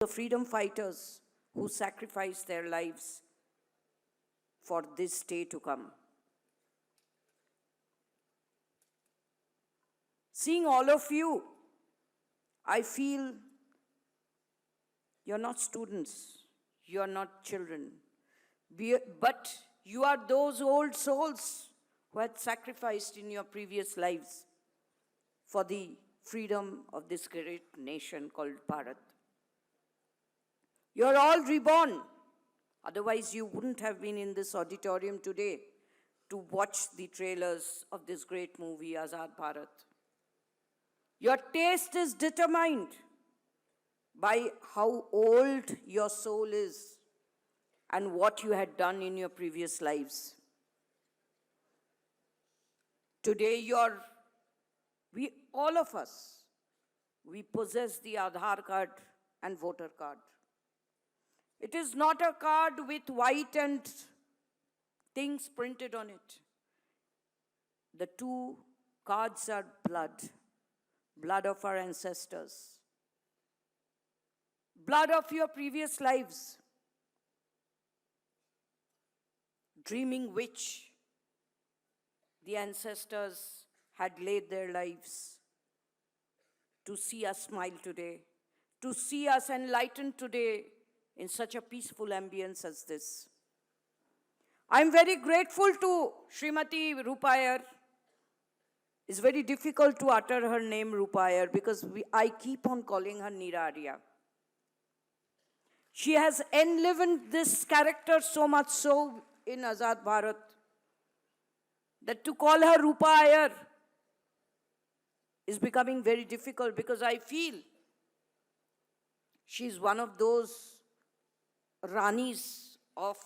the freedom fighters who sacrificed their lives for this day to come. Seeing all of you, I feel you're not students, you're not children, but you are those old souls who had sacrificed in your previous lives for the freedom of this great nation called Bharat. You're all reborn. Otherwise, you wouldn't have been in this auditorium today to watch the trailers of this great movie, Azad Bharat. Your taste is determined by how old your soul is and what you had done in your previous lives. Today, all of us, we possess the Aadhaar card and voter card. It is not a card with white and things printed on it. The two cards are blood of our ancestors, blood of your previous lives, dreaming which the ancestors had laid their lives to see us smile today, to see us enlightened today in such a peaceful ambience as this. I'm very grateful to Srimati Rupayar. It's very difficult to utter her name Rupayar because I keep on calling her Nirarya. She has enlivened this character so much so in Azad Bharat that to call her Rupayar is becoming very difficult because I feel she's one of those Ranis of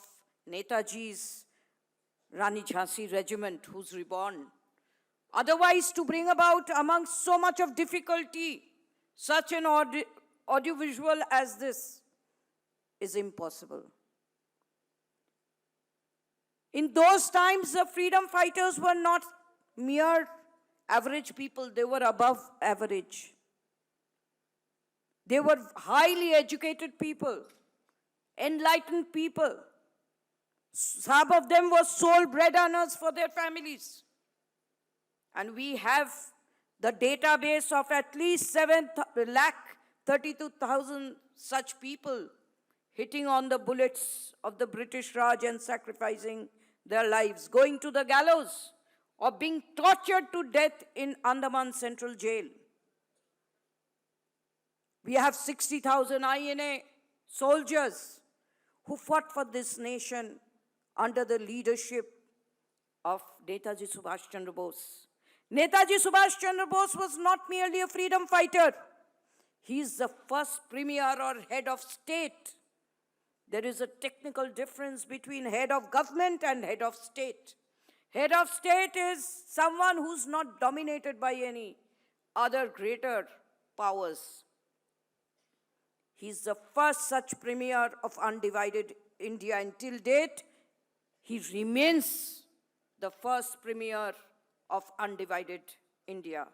Netaji's Rani Jhansi regiment who's reborn. Otherwise, to bring about amongst so much of difficulty, such an audiovisual as this is impossible. In those times, the freedom fighters were not mere average people, they were above average. They were highly educated people, enlightened people. Some of them were sole bread earners for their families. And we have the database of at least 7,32,000 such people hitting on the bullets of the British Raj and sacrificing their lives, going to the gallows, or being tortured to death in Andaman Central Jail. We have 60,000 INA soldiers who fought for this nation under the leadership of Netaji Subhash Chandra Bose. Netaji Subhash Chandra Bose was not merely a freedom fighter. He is the first premier or head of state. There is a technical difference between head of government and head of state. Head of state is someone who's not dominated by any other greater powers. He's the first such premier of undivided India. Until date, he remains the first premier of undivided India.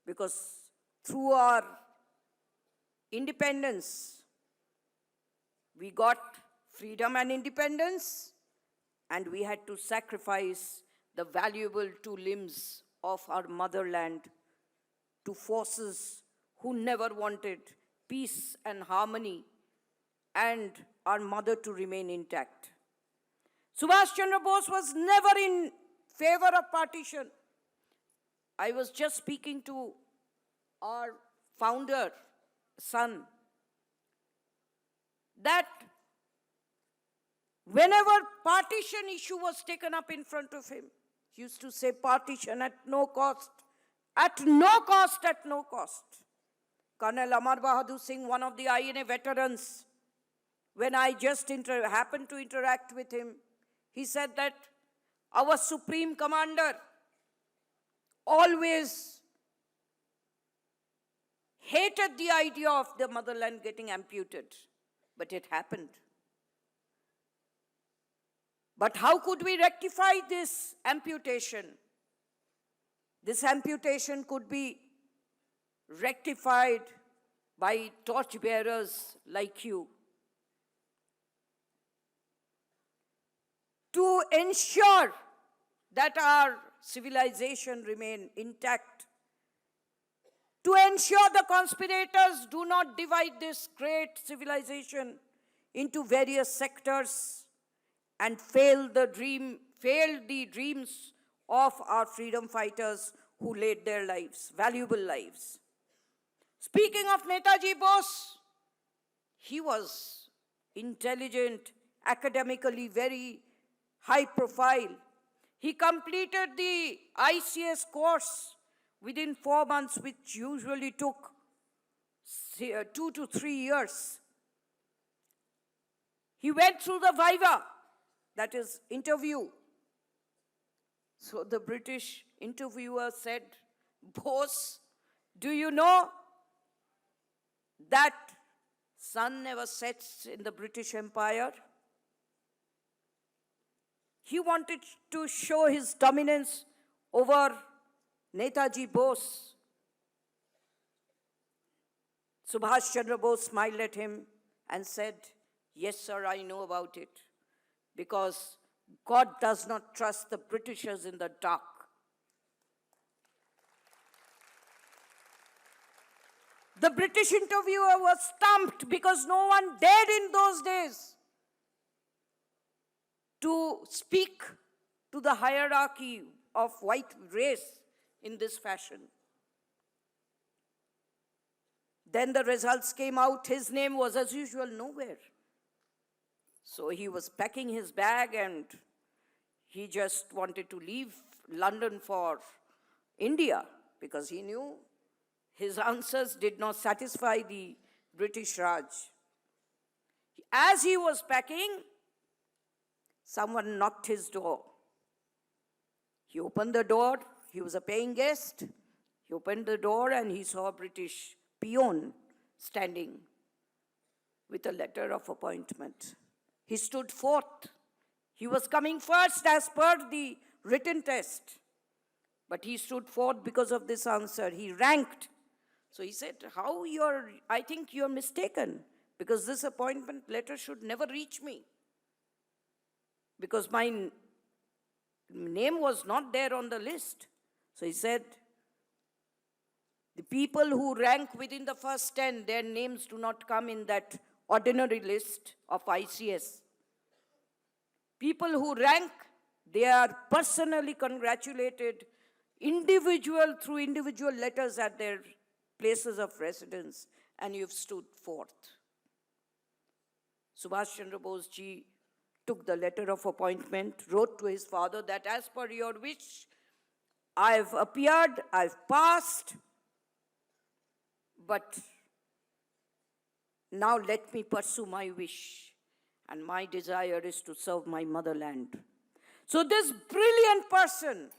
Because through our independence, we got freedom and independence, and we had to sacrifice the valuable two limbs of our motherland to forces who never wanted peace and harmony and our mother to remain intact. Subhash Chandra Bose was never in favor of partition. I was just speaking to our founder, son, that whenever partition issue was taken up in front of him, he used to say partition at no cost, at no cost, at no cost. Colonel Amar Bahadur Singh, one of the INA veterans, when I just happened to interact with him, he said that our supreme commander always hated the idea of the motherland getting amputated, but it happened. But how could we rectify this amputation? This amputation could be rectified by torchbearers like you to ensure that our civilization remain intact, to ensure the conspirators do not divide this great civilization into various sectors and fail the dreams of our freedom fighters who laid their lives, valuable lives. Speaking of Netaji Bose, he was intelligent, academically very high profile. He completed the ICS course within 4 months, which usually took 2 to 3 years. He went through the viva, that is, interview. So the British interviewer said, Bose, do you know that sun never sets in the British Empire? He wanted to show his dominance over Netaji Bose. Subhash Chandra Bose smiled at him and said, yes, sir, I know about it, because God does not trust the Britishers in the dark. The British interviewer was stumped because no one dared in those days to speak to the hierarchy of white race in this fashion. Then the results came out. His name was, as usual, nowhere. So he was packing his bag and he just wanted to leave London for India because he knew his answers did not satisfy the British Raj. As he was packing, someone knocked his door. He opened the door. He was a paying guest. He opened the door and he saw a British peon standing with a letter of appointment. He stood fourth. He was coming first as per the written test. But he stood fourth because of this answer. He ranked. So he said, I think you're mistaken, because this appointment letter should never reach me. Because my name was not there on the list. So he said, the people who rank within the first 10, their names do not come in that ordinary list of ICS. People who rank, they are personally congratulated, through individual letters at their places of residence, and you've stood fourth. Subhash Chandra Bose ji took the letter of appointment, wrote to his father that as per your wish, I've appeared, I've passed, but now let me pursue my wish. And my desire is to serve my motherland. So this brilliant person,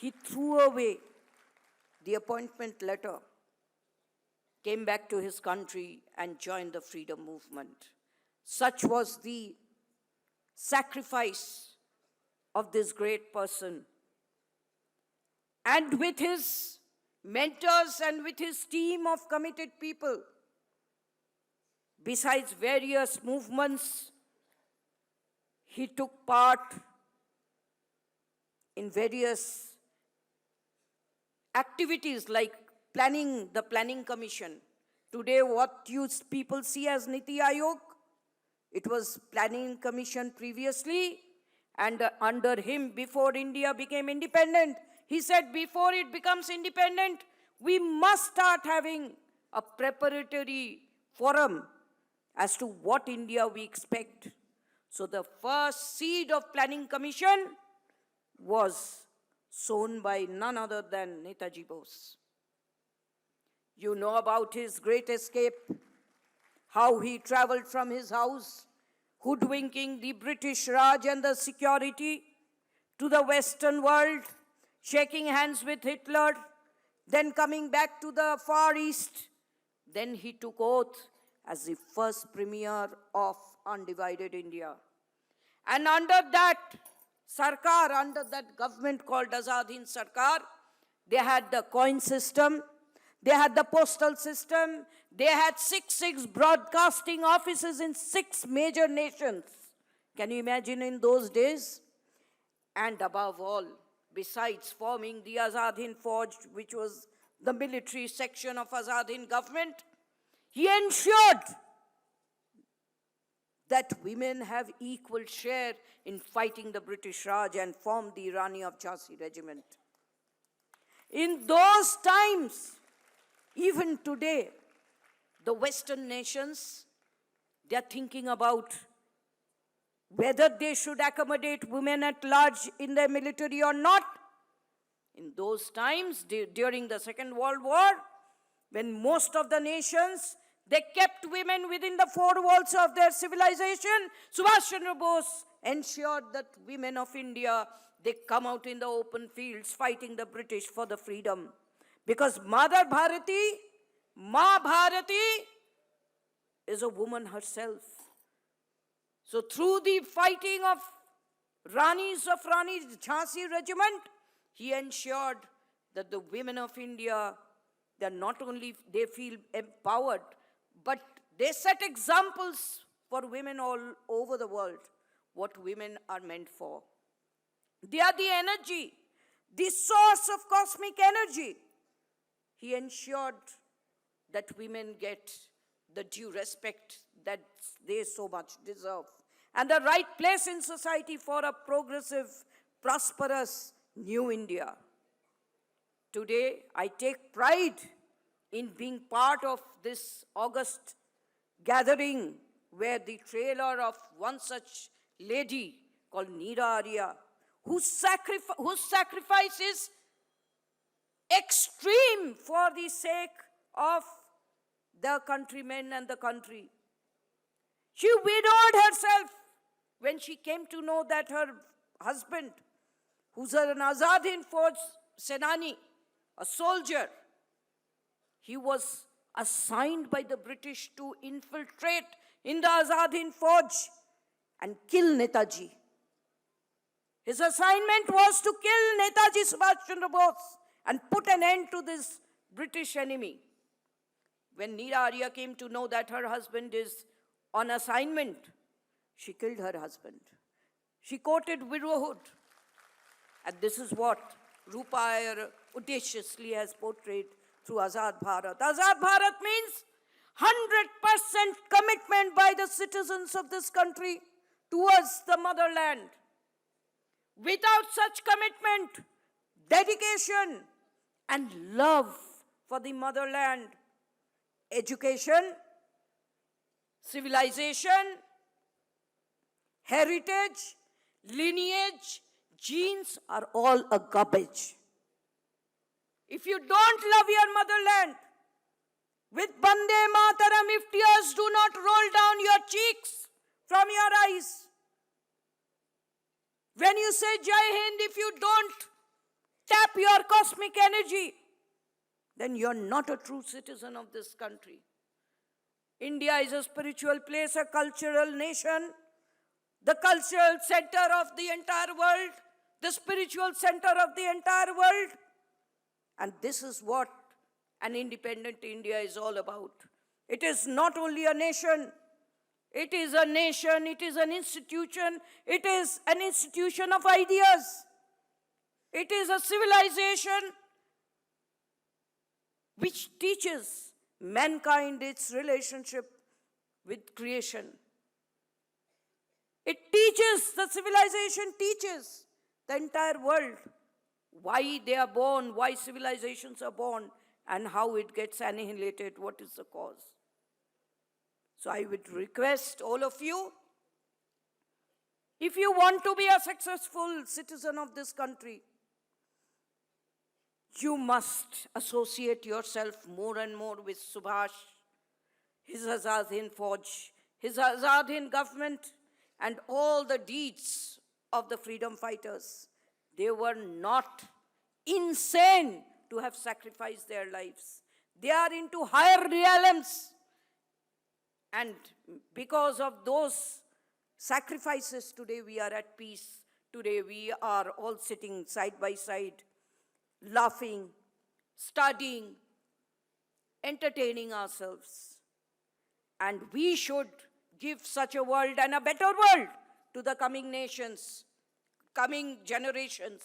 he threw away the appointment letter, came back to his country and joined the freedom movement. Such was the sacrifice of this great person. And with his mentors and with his team of committed people, besides various movements, he took part in various activities like the Planning Commission. Today, what you people see as Niti Aayog, it was Planning Commission previously, and under him, before India became independent, he said before it becomes independent, we must start having a preparatory forum as to what India we expect. So the first seed of Planning Commission was sown by none other than Netaji Bose. You know about his great escape, how he traveled from his house, hoodwinking the British Raj and the security to the Western world, shaking hands with Hitler, then coming back to the Far East. Then he took oath as the first premier of undivided India. And under that Sarkar, under that government called Azad Hind Sarkar, They had the coin system. They had the postal system. They had six broadcasting offices in 6 major nations. Can you imagine in those days? And above all, besides forming the Azad Hind Fauj, which was the military section of Azad Hind government, he ensured that women have equal share in fighting the British Raj and formed the Rani of Jhansi regiment. In those times, even today, the Western nations, they are thinking about whether they should accommodate women at large in their military or not. In those times, during the Second World War, when most of the nations, they kept women within the 4 walls of their civilization, Subhash Chandra Bose ensured that women of India, they come out in the open fields fighting the British for the freedom. Because Mother Bharati, Ma Bharati, is a woman herself. So through the fighting of Ranis of Rani Jhansi regiment, he ensured that the women of India, they are not only, they feel empowered, but they set examples for women all over the world, what women are meant for. They are the energy, the source of cosmic energy. He ensured that women get the due respect that they so much deserve, and the right place in society for a progressive, prosperous new India. Today, I take pride in being part of this August gathering where the trailer of one such lady called Neera Arya, whose sacrifice is extreme for the sake of the countrymen and the country. She widowed herself when she came to know that her husband, who's an Azad Hind Fauj Senani, a soldier, he was assigned by the British to infiltrate in the Azad Hind Fauj and kill Netaji. His assignment was to kill Netaji Subhash Chandra Bose and put an end to this British enemy. When Neera Arya came to know that her husband is on assignment, she killed her husband. She courted widowhood. And this is what Rupa Iyer audaciously has portrayed through Azad Bharat. Azad Bharat means 100% commitment by the citizens of this country towards the motherland. Without such commitment, dedication, and love for the motherland, education, civilization, heritage, lineage, genes are all a garbage. If you don't love your motherland, with Bande Mataram, if tears do not roll down your cheeks from your eyes, when you say Jai Hind, if you don't tap your cosmic energy, then you're not a true citizen of this country. India is a spiritual place, a cultural nation, the cultural center of the entire world, the spiritual center of the entire world. And this is what an independent India is all about. It is not only a nation, it is a nation, it is an institution of ideas. It is a civilization which teaches mankind its relationship with creation. It teaches, the civilization teaches the entire world why they are born, why civilizations are born, and how it gets annihilated, what is the cause. So I would request all of you, if you want to be a successful citizen of this country, you must associate yourself more and more with Subhash, his Azad Hind Fauj, his Azad Hind government, and all the deeds of the freedom fighters. They were not insane to have sacrificed their lives. They are into higher realms. And because of those sacrifices, today we are at peace. Today we are all sitting side by side, laughing, studying, entertaining ourselves. And we should give such a world and a better world to the coming nations, coming generations.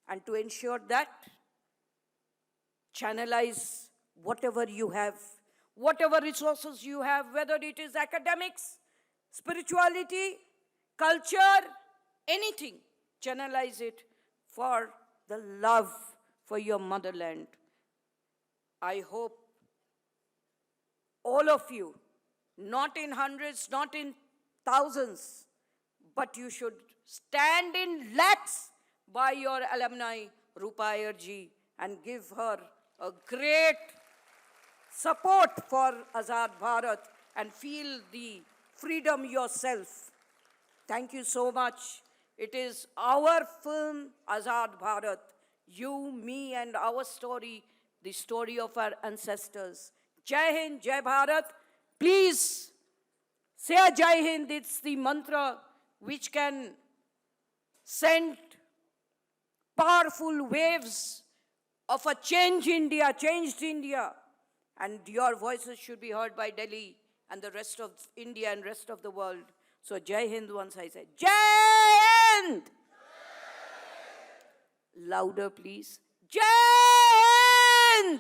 And to ensure that, channelize whatever you have, whatever resources you have, whether it is academics, spirituality, culture, anything, channelize it for the love for your motherland. I hope all of you, not in hundreds, not in thousands, but you should stand in lakhs by your alumni, Rupa Iyer ji, and give her a great support for Azad Bharat and feel the freedom yourself. Thank you so much. It is our film, Azad Bharat, you, me, and our story, the story of our ancestors. Jai Hind, Jai Bharat. Please say a Jai Hind. It's the mantra which can send powerful waves of a changed India. And your voices should be heard by Delhi and the rest of India and rest of the world. So Jai Hind once I said, Jai Hind! Louder please. Jai Hind!